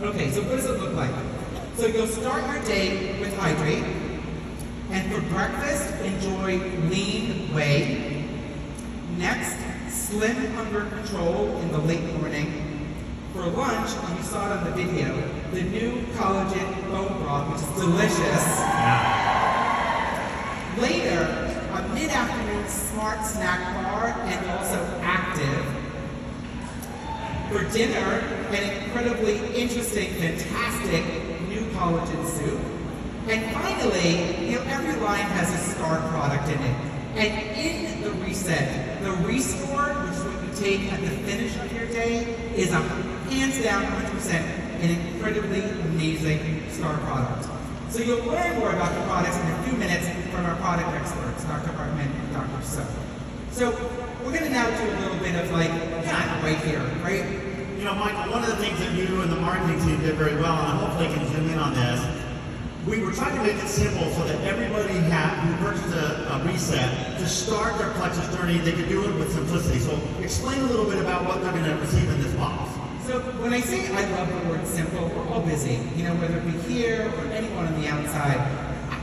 Okay, so what does it look like? So you'll start your day with hydrate, and for breakfast, enjoy lean whey. Next, slim under control in the late morning. For lunch, and you saw it on the video, the new collagen bone broth, which is delicious. Later, a mid-afternoon smart snack bar and also active. For dinner, an incredibly interesting, fantastic new collagen soup. And finally, every line has a star product in it. And in the reset, the restore, which is what you take at the finish of your day, is a hands down 100% an incredibly amazing star product. So you'll learn more about the products in a few minutes from our product experts, Dr. Hartman and Dr. So we're going to now do a little bit of right here, right? Michael, one of the things that you and the marketing team did very well, and hopefully can zoom in on this, we were trying to make it simple so that everybody who purchased a reset, to start their Plexus journey, they could do it with simplicity. So explain a little bit about what they're going to receive in this box. So when I say I love the word simple, we're all busy, whether it be here or anyone on the outside.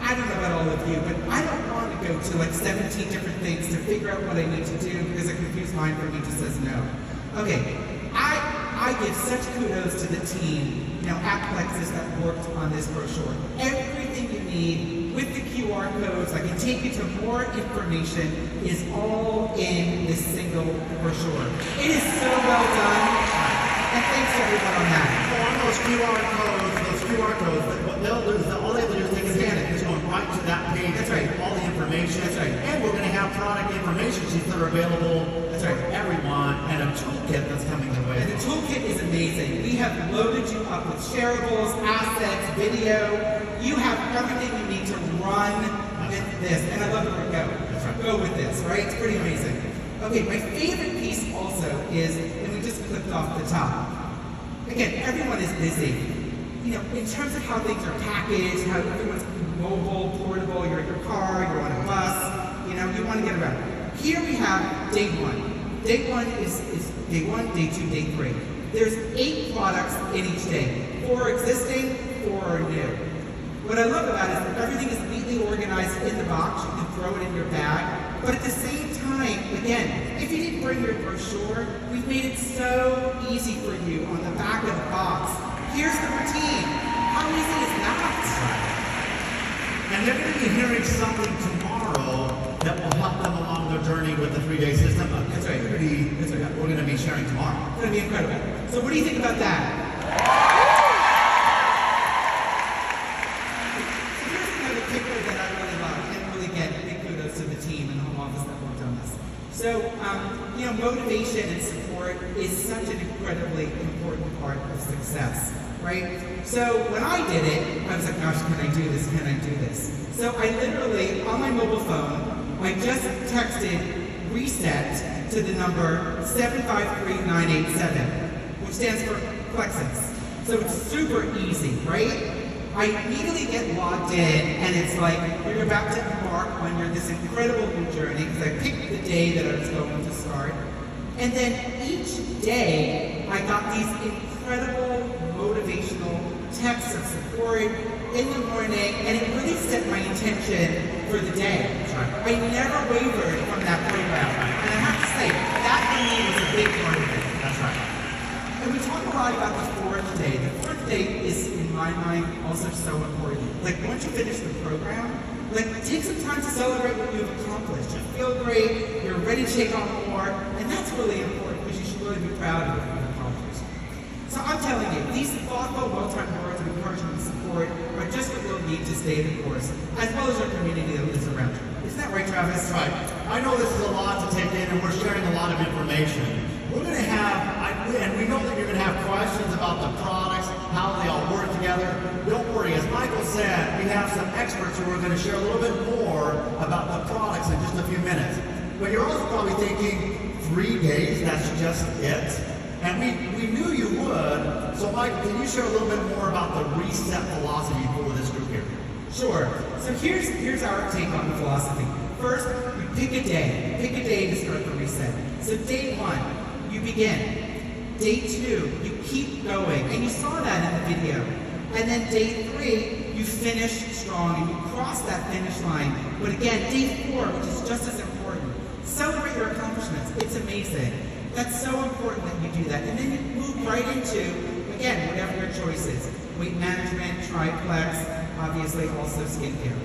I don't know about all of you, but I don't want to go to 17 different things to figure out what I need to do because a confused mind for me just says no. Okay, I give such kudos to the team, at Plexus that worked on this brochure. Everything you need with the QR codes, I can take you to more information, is all in this single brochure. It is so well done. And thanks everyone on that. So on those QR codes, what they'll do is all they have to do is take a scan it. It's going right to that page. That's right. All the information. That's right. And we're going to have product information sheets that are available for everyone, and a toolkit that's coming their way. And the toolkit is amazing. We have loaded you up with shareables, assets, video. You have everything you need to run with this. And I love the word go. That's right. Go with this, right? It's pretty amazing. Okay, my favorite piece also is, and we just clicked off the top. Again, everyone is busy. In terms of how things are packaged, how everyone's mobile, portable, you're in your car, you're on a bus, you want to get around. Here we have day one. Day one is day one, day two, day three. There's 8 products in each day. 4 existing, 4 are new. What I love about it is that everything is neatly organized in the box. You can throw it in your bag. But at the same time, again, if you didn't bring your brochure, we've made it so easy for you on the back of the box. Here's the routine. How easy is that? And they're going to be hearing something tomorrow that will help them along their journey with the 3-day system. That's right. We're going to be sharing tomorrow. It's going to be incredible. So what do you think about that? So here's another picture that I really love and really get big kudos to the team and the home office that worked on this. So, motivation and support is such an incredibly important part of success, right? So when I did it, I was like, gosh, can I do this? Can I do this? So I literally, on my mobile phone, I just texted reset to the number 753987, which stands for Plexus. So it's super easy, right? I immediately get logged in, and it's like you're about to embark on this incredible new journey, because I picked the day that I was going to start. And then each day, I got these incredible motivational texts of support in the morning, and it really set my intention for the day. I never wavered from that program. And I have to say, that for me was a big part of it. That's right. And we talk a lot about the 4th day. The 4th day is, in my mind, also so important. Like, once you finish the program, take some time to celebrate what you've accomplished. You feel great, you're ready to take on more, and that's really important because you should really be proud of what you've accomplished. So I'm telling you, these thoughtful, well-timed words of encouragement and support are just what you'll need to stay the course, as well as your community that lives around you. Isn't that right, Travis? That's right. I know this is a lot to take in, and we're sharing a lot of information. We're going to have, and we know that you're going to have questions about the products, how they all work together. Don't worry, as Michael said, we have some experts who are going to share a little bit more about the products in just a few minutes. But you're also probably thinking, 3 days, that's just it? And we knew you would. So Mike, can you share a little bit more about the reset philosophy for this group here? Sure. So here's our take on the philosophy. First, we pick a day. Pick a day to start the reset. So day 1, you begin. Day 2, you keep going. And you saw that in the And then day 3, you finish strong and you cross that finish line. But again, day 4, which is just as important, celebrate your accomplishments. It's amazing. That's so important that you do that. And then you move right into, again, whatever your choice is. Weight management, triplex, obviously also skincare.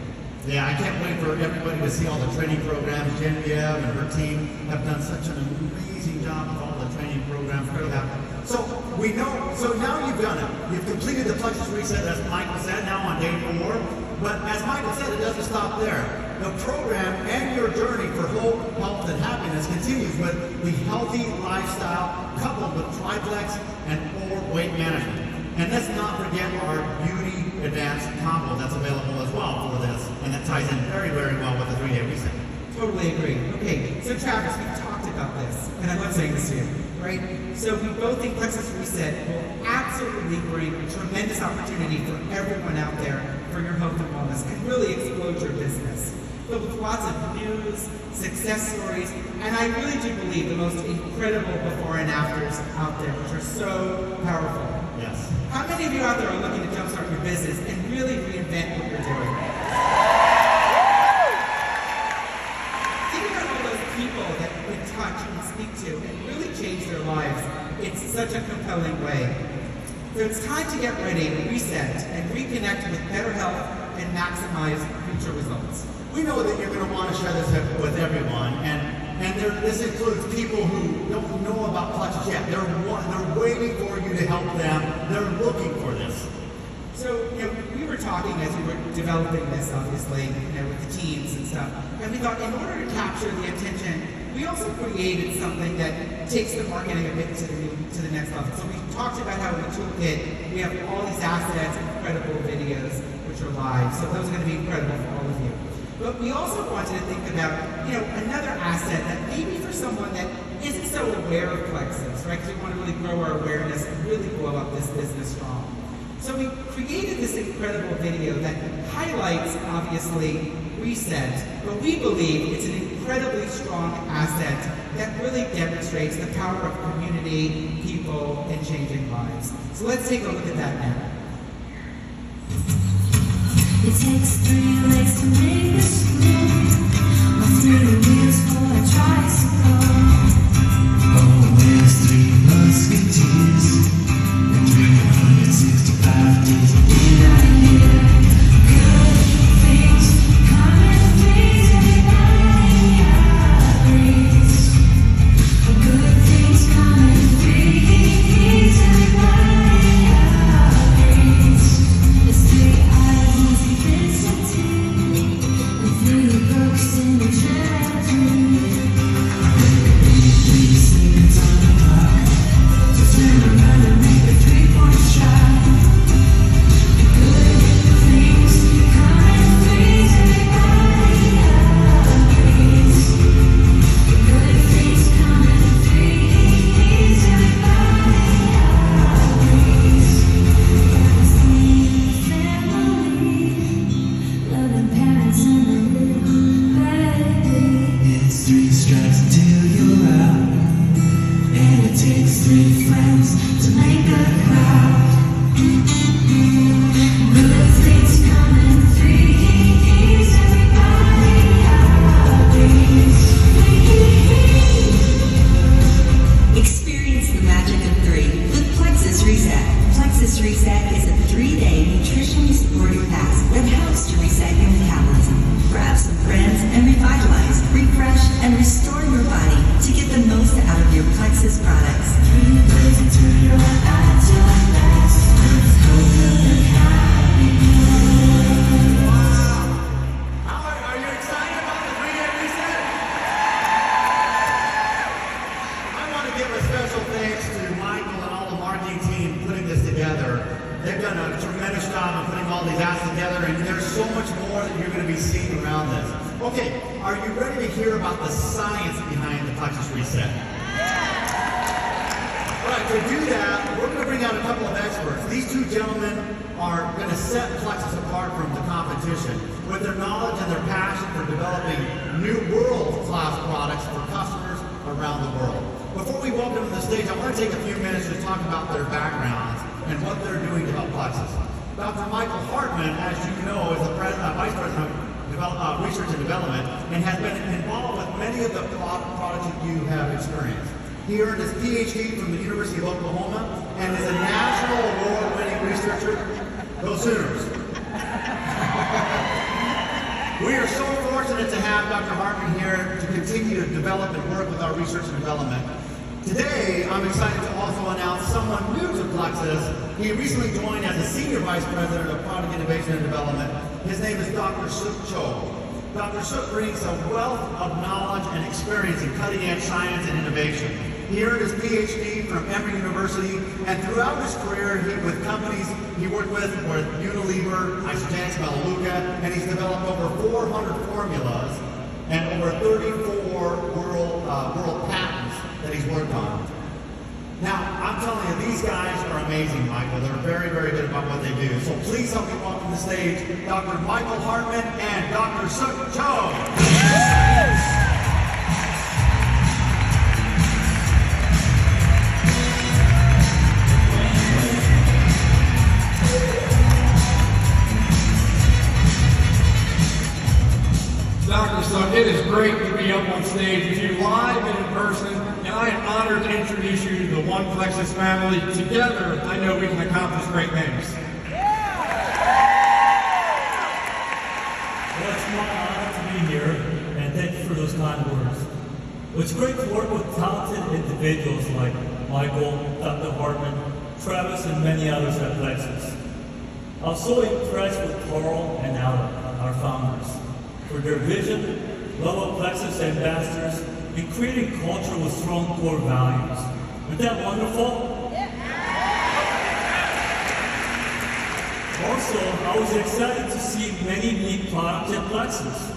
Yeah, I can't wait for everybody to see all the training programs. Genevieve and her team have done such an amazing job with all the training programs we have. So we know, so now you've done it. You've completed the Plexus Reset, as Michael said, now on day 4. But as Michael said, it doesn't stop there. The program and your journey for hope, health, and happiness continues with the healthy lifestyle coupled with triplex and or weight management. And let's not forget our Beauty Advanced combo that's available as well for this. And that ties in very, very well with the 3-day reset. Totally agree. Okay, so Travis, we've talked about this, and I love saying this to you, right? So we both think Plexus Reset will absolutely bring a tremendous opportunity for everyone out there for your health and wellness and really explode your business. But with lots of news, success stories, and I really do believe the most incredible before and afters out there, which are so powerful. Yes. How many of you out there are looking to jumpstart your business and really reinvent what you're doing? Think about all those people that you can touch and speak to and really change their lives in such a compelling way. So it's time to get ready, reset, and reconnect with better health and maximize future results. We know that you're going to want to share this with everyone, and this includes people who don't know about Plexus yet. They're waiting for you to help them. They're looking for this. So, we were talking as we were developing this, obviously, with the teams and stuff, and we thought in order to capture the attention, we also created something that takes the marketing a bit to the next level. So we talked about how in the toolkit, we have all these assets, incredible videos, which are live. So those are going to be incredible for all of you. But we also wanted to think about, another asset that maybe for someone that isn't so aware of Plexus, right? Because we want to really grow our awareness and really blow up this business strong. So we created this incredible video that highlights, obviously, Reset, but we believe it's an incredibly strong asset that really demonstrates the power of community, people, and changing lives. So let's take a look at that now. It takes 3 legs to make a stool, or 3 wheels for a tricycle. Oh, there's 3 musketeers and 365 days in a year. Good things come in threes, everybody agrees. Good things come in threes, everybody agrees. It's 3 islands in Vincent, and 3 books in the treasury. Seconds on the clock to turn around and make a 3-point shot. Good things come in threes, everybody agrees. Good things come in threes, everybody agrees. Family, loving parents and a little baby. It's 3 strikes until you're out, and it takes 3 friends to make a crowd. Good things come in threes, everybody agrees. Experience the magic of 3 with Plexus Reset. Plexus Reset is a 3-day nutritionally supported fast that helps to reset your metabolism. Grab some friends and revitalize, refresh, and restore your body to get the most out of your Plexus products. 3 days until you're at your best. Hope and happiness. Are you excited about the 3-day reset? I want to give a special thanks to Michael and all the marketing team putting this together. They've done a tremendous job of putting all these apps together, and there's so much more that you're going to be seeing around this. Okay, are you ready to hear about the science behind the Plexus Reset? All right, to do that, we're going to bring out a couple of experts. These 2 gentlemen are going to set Plexus apart from the competition with their knowledge and their passion for developing new world-class products for customers around the world. Before we welcome them to the stage, I want to take a few minutes to talk about their backgrounds and what they're doing to help Plexus. Dr. Michael Hartman, as you know, is the Vice President of Research and Development and has been involved with many of the products that you have experienced. He earned his PhD from the University of Oklahoma and is a national award-winning researcher. Go Sooners! We are so fortunate to have Dr. Hartman here to continue to develop and work with our research and development. Today, I'm excited to also announce someone new to Plexus. He recently joined as a Senior Vice President of Product Innovation and Development. His name is Dr. Suk Cho. Dr. Suk brings a wealth of knowledge and experience in cutting-edge science and innovation. He earned his PhD from Emory University, and throughout his career, with companies he worked with were Unilever, Isogenics, Melaleuca, and he's developed over 400 formulas and over 34 world patents that he's worked on. Now, I'm telling you, these guys are amazing, Michael. They're very, very good about what they do. So please help me welcome to the stage Dr. Michael Hartman and Dr. Suk Cho. Dr. Suk, it is great to be up on stage with you live and in person, and I am honored to introduce you to the One Plexus family. Together, I know we can accomplish great things. Well, it's my honor to be here, and thank you for those kind words. It's great to work with talented individuals like Michael, Dr. Hartman, Travis, and many others at Plexus. I was so impressed with Carl and Alan, our founders, for their vision, love of Plexus ambassadors, and creating culture with strong core values. Isn't that wonderful? Also, I was excited to see many neat products at Plexus.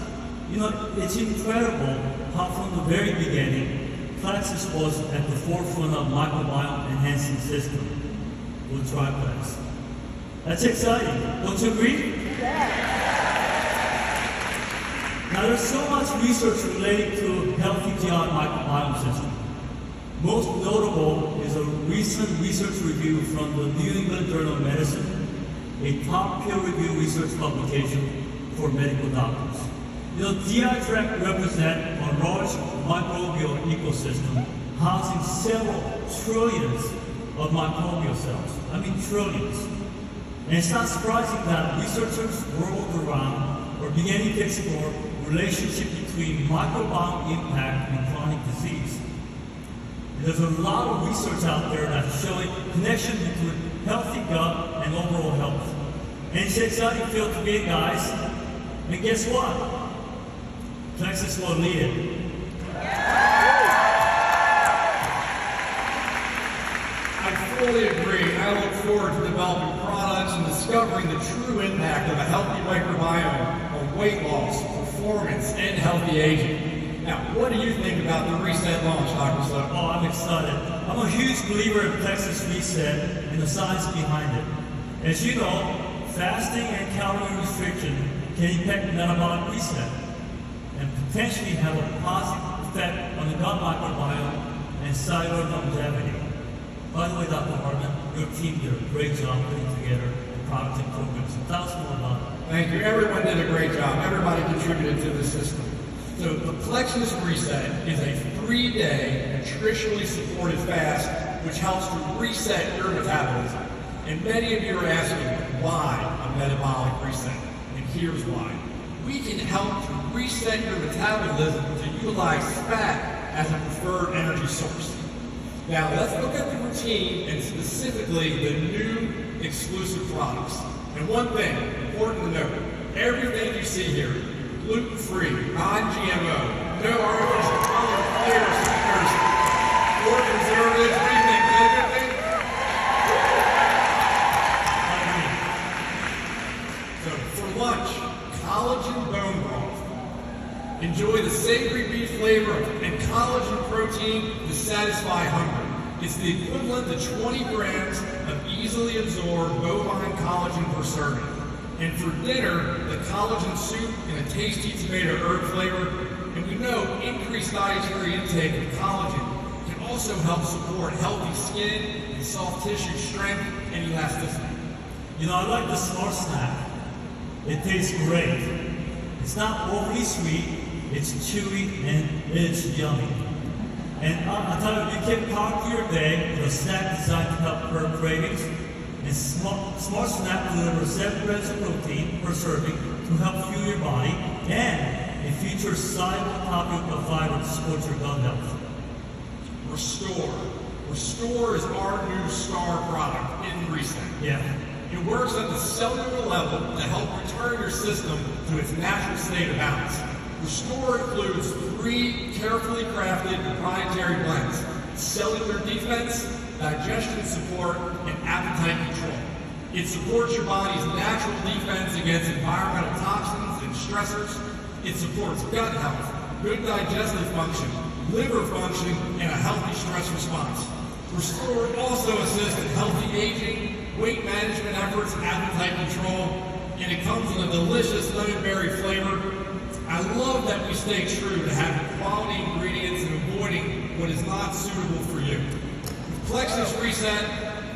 You know, it's incredible how from the very beginning, Plexus was at the forefront of microbiome enhancing system with Triplex. That's exciting, don't you agree? Now there's so much research related to healthy GI microbiome system. Most notable is a recent research review from the New England Journal of Medicine, a top peer-reviewed research publication for medical doctors. You know, GI tract represent a large microbial ecosystem housing several trillions of microbial cells. I mean trillions. And it's not surprising that researchers world around are beginning to explore relationship between microbiome impact and chronic disease. There's a lot of research out there that's showing connection between healthy gut and overall health. And it's an exciting field to be in, guys. And guess what? Plexus will lead it. I fully agree. I look forward to developing products and discovering the true impact of a healthy microbiome on weight loss, performance, and healthy aging. Now, what do you think about the Reset launch, Dr. Suk? Oh, I'm excited. I'm a huge believer in Plexus Reset and the science behind it. As you know, fasting and calorie restriction can impact metabolic reset and potentially have a positive effect on the gut microbiome and cellular longevity. By the way, Dr. Hartman, your team did a great job putting together the product and programs. So tell us more about it. Thank you. Everyone did a great job. Everybody contributed to the system. So the Plexus Reset is a 3-day nutritionally supported fast which helps to reset your metabolism. And many of you are asking, why a metabolic reset? And here's why. We can help to reset your metabolism to utilize fat as a preferred energy source. Now let's look at the routine and specifically the new exclusive products. And one thing, important to note, everything you see here, gluten-free, non-GMO, no artificial color, flavor, sweeteners, or preservatives. What do you think? Is that a good thing? So for lunch, collagen bone broth. Enjoy the savory beef flavor and collagen protein to satisfy hunger. It's the equivalent to 20 grams of easily absorbed bovine collagen per serving. And for dinner, the collagen soup and a tasty tomato herb flavor. And we know increased dietary intake of collagen can also help support healthy skin and soft tissue strength and elasticity. You know, I like the Smart Snack. It tastes great. It's not overly sweet, it's chewy, and it's yummy. And I'll tell you, you can conquer your day with a snack designed to help curb cravings. And Smart Snack delivers 7 grams of protein per serving to help fuel your body, and it features soluble topical fiber to support your gut health. Restore. Restore is our new star product in Reset. Yeah. It works at the cellular level to help return your system to its natural state of balance. Restore includes 3 carefully crafted proprietary blends: cellular defense, digestion support, and appetite control. It supports your body's natural defense against environmental toxins and stressors. It supports gut health, good digestive function, liver function, and a healthy stress response. Restore also assists in healthy aging, weight management efforts, appetite control, and it comes in a delicious lemon berry flavor. I love that we stay true to having quality ingredients and avoiding what is not suitable for you. With Plexus Reset,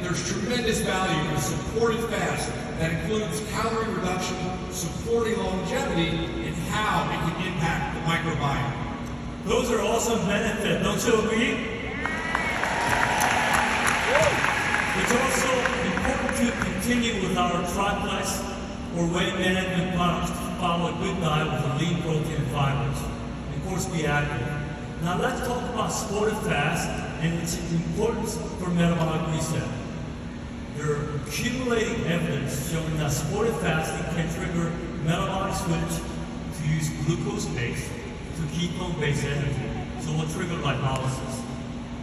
there's tremendous value in a supported fast that includes calorie reduction, supporting longevity, and how it can impact the microbiome. Those are awesome benefits, don't you agree? It's also important to continue with our triplex or weight management products to follow a good diet with a lean protein and fibers. And of course, be active. Now let's talk about supported fast and its importance for metabolic reset. There are accumulating evidence showing that supported fasting can trigger metabolic switch to use glucose-based to ketone-based energy, so it will trigger lipolysis.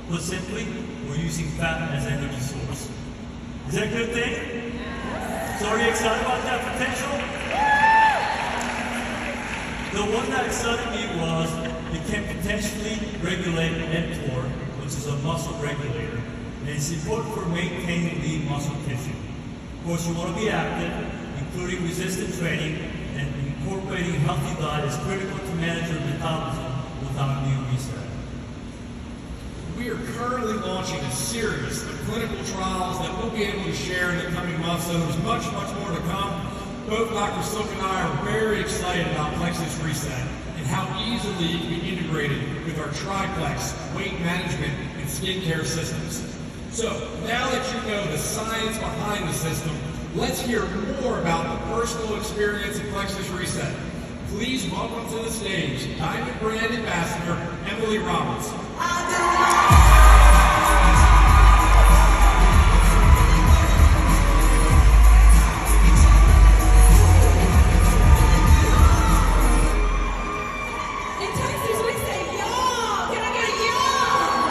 Put simply, we're using fat as energy source. Is that a good thing? So are you excited about that potential? The one that excited me was it can potentially regulate mTOR, which is a muscle regulator, and it's important for maintaining lean muscle tissue. Of course, you want to be active, including resistance training, and incorporating a healthy diet is critical to manage your metabolism without a meal reset. We are currently launching a series of clinical trials that we'll be able to share in the coming months, so there's much, much more to come. Both Dr. Silk and I are very excited about Plexus Reset and how easily it can be integrated with our triplex, weight management, and skincare systems. So, now that you know the science behind the system, let's hear more about the personal experience of Plexus Reset. Please welcome to the stage Diamond Brand Ambassador Emily Roberts. In Texas, we say y'all. Can I get a y'all?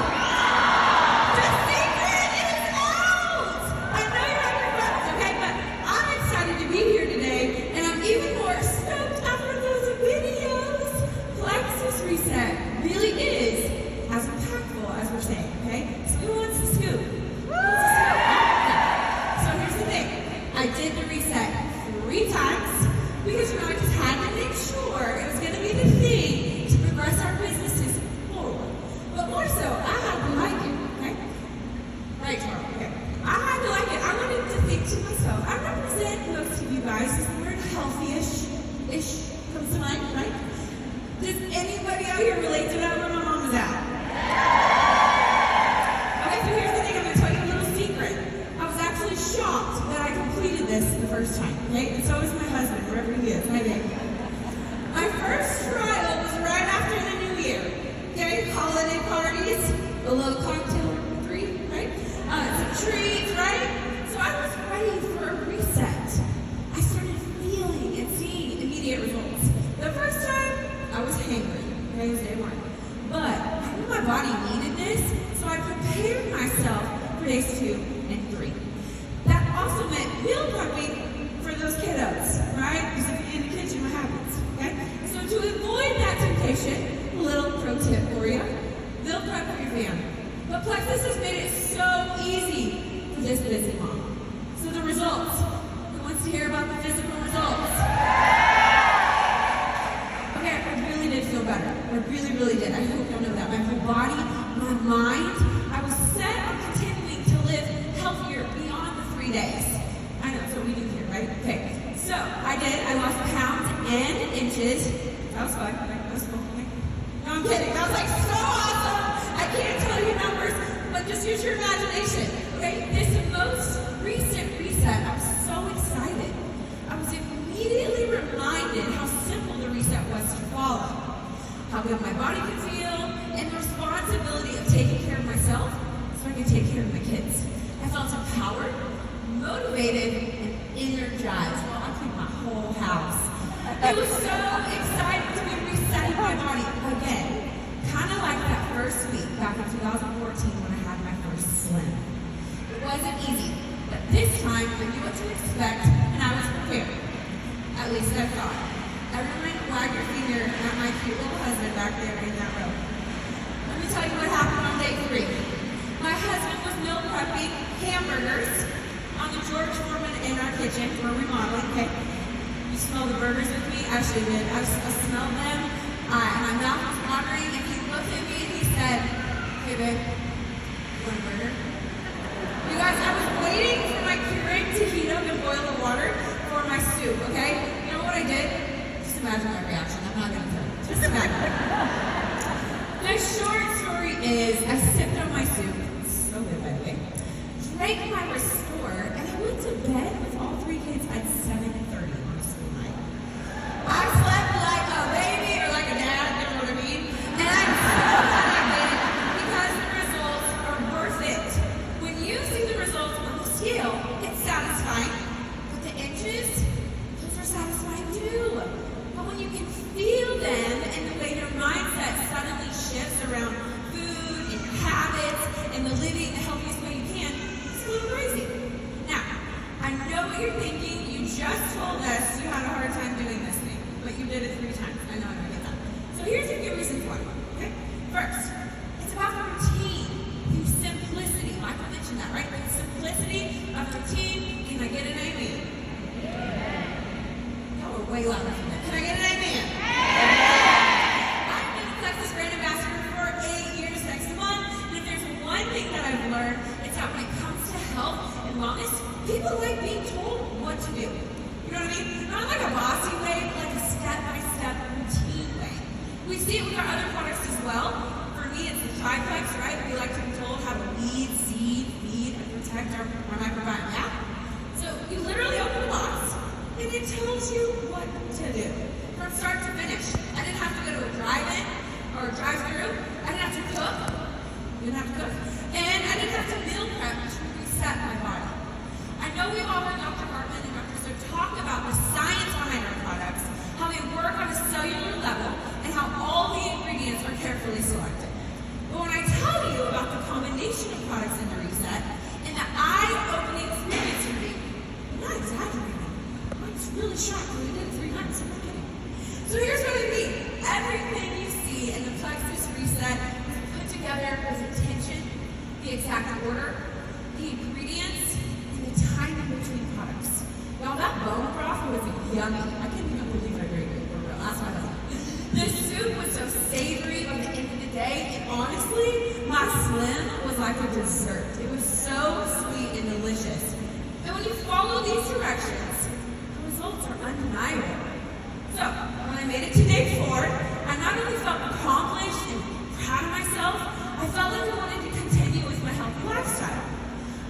The secret is out. I know you're having fun, okay? But I'm excited to be here today, and I'm even more stoked after those videos. Plexus Reset really is as impactful as we're saying, okay? So who wants the scoop? Who wants the scoop? Okay. So here's the thing. I did the reset 3 times because, you know, I just had to make sure it was going to be the thing to progress our businesses forward. But more so, I had to like it, okay? Right, Charles, okay. I had to like it. I wanted to think to myself, I represent most of you guys as the word healthy-ish comes to mind, right? Does anybody out here relate to that where my mom is at? Okay, so here's the thing. I'm going to tell you a little secret. I was actually shocked that I completed this the first time, okay? And so was my husband, wherever he is, my baby. My first trial was right after the new year, okay? Holiday parties, a little cocktail or 3, right? Some treats, right? So I was ready for a reset. I started feeling and seeing immediate results. The first time, I was hangry, okay? It was day 1. But I knew my body needed this, so I prepared myself for days 2 and 3. That also meant meal prepping for those kiddos, right? Because if you're in the kitchen, what happens, okay? So to avoid that temptation, a little pro tip for you, meal prep for your family. But Plexus has made it so easy for this busy mom. So the result, I did. I lost pounds and inches. That was fun. That was cool. No, I'm kidding. That was like so awesome. I can't tell you numbers, but just use your imagination. Okay? This most recent reset, I was so excited. I was immediately reminded how simple the reset was to follow. How good my body could feel, and the responsibility of taking care of myself so I could take care of my kids. I felt empowered, motivated, and energized while I cleaned my whole house. It was so exciting to be resetting my body again. Kind of like that first week back in 2014 when I had my first slim. It wasn't easy, but this time I knew what to expect and I was prepared. At least I thought. Everyone wag your finger at my cute little husband back there in that row. Let me tell you what happened on day 3. My husband was meal prepping hamburgers on the George Foreman in our kitchen. We're remodeling, okay? You smell the burgers with me? I actually did. I smelled them, and my mouth was watering, and he looked at me and he said, "Hey, babe, you want a burger?" You guys, I was waiting for my Keurig to heat up and boil the water for my soup, okay? You know what I did? Just imagine my reaction. I'm not going to tell you. Just imagine. My short story is I sipped on my soup. It's so good, by the way. Drank my Restore, and I went to bed with all 3 kids at 7:30 on a school night. I slept like a baby or like a dad, you know what I mean? And I'm so glad I did because the results are worth it. When you see the results on the scale, it's satisfying. But the inches, those are satisfying too. But when you can feel them and the way your mindset suddenly shifts around food and habits and the living the healthiest way you can, it's a little crazy. Now, I know what you're thinking. You just told us you had a hard time doing this thing, but you did it 3 times. I know I get that. So here's a few reasons why. Okay? First, it's about the routine, the simplicity. Michael mentioned that, right? The simplicity of routine. Can I get an amen? Y'all are way louder than that. Can I get an amen? I've been a Plexus brand ambassador for 8 years next month, and if there's one thing that I've learned, it's that when it comes to health and wellness, people like being told what to do. You know what I mean? Not like a bossy way, but like a step-by-step routine way. We see it with our other products as well. For me, it's the triplex, right? We like to be told how to lead, seed, feed, and protect our microbiome. Yeah? So you literally open the box, and it tells you what to do from start to finish. I didn't have to go to a drive-in or a drive-through. I didn't have to cook. You didn't have to cook. And I didn't have to meal prep to reset my body. I know we've all heard Dr. Hartman and Dr. Sir talk about the science behind our products, how they work on a cellular level, and how all the ingredients are carefully selected. But when I tell you about the combination of products in the reset and the eye-opening experience for me, I'm not exaggerating. It's really shocking. We did it 3 months. I'm not kidding. So here's what I mean. Everything you see in the Plexus Reset is put together with intention, the exact order, the ingredients, and the time in between products. Y'all, that bone broth was yummy. I can't even believe I drank it for real. That's my husband. The soup was so savory by the end of the day, and honestly, my slim was like a dessert. It was so sweet and delicious. And when you follow these directions, the results are undeniable. So, when I made it to day 4, I not only felt accomplished and proud of myself, I felt like I wanted to continue with my healthy lifestyle.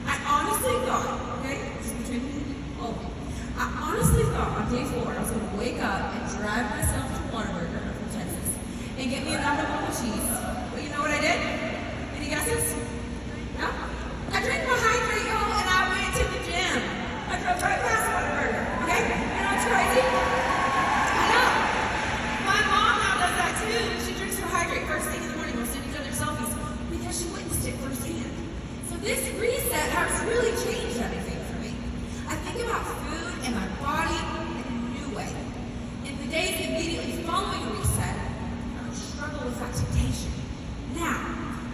I honestly thought, okay, this is between me and all of you, I honestly thought on day 4 I was going to wake up and drive myself to Whataburger from Texas and get me a number 1 cheese. But you know what I did? Any guesses? No? I drank my hydrate, y'all, and I went to the gym. I drove right past Whataburger, okay? You know what's crazy? I know. My mom now does that too. She drinks her hydrate first thing in the morning. We'll send each other selfies because she witnessed it firsthand. So this reset has really changed everything for me. I think about food and my body in a new way. In the days immediately following a reset, I would struggle with that temptation. Now,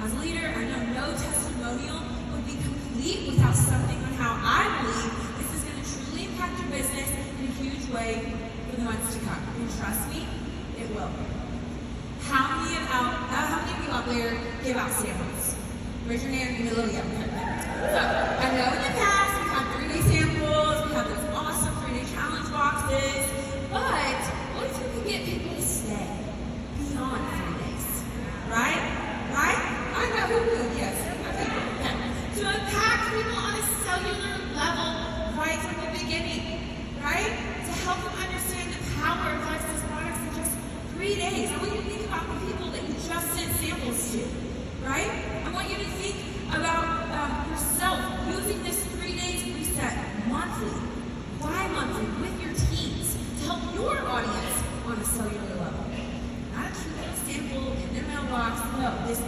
as a leader, I know no testimonial would be complete without something on how I believe this is going to truly impact your business in a huge way for the months to come. And trust me, it will. How many of you out there give out samples? Raise your hand, give me a little yell. So, I know in the past we've had 3-day samples, we have those awesome 3-day challenge boxes, days. I want you to think about the people that you just sent samples to, right? I want you to think about yourself using this 3 days reset monthly, bi-monthly with your teams to help your audience on a cellular level. Not a cute little sample in their mailbox. No, this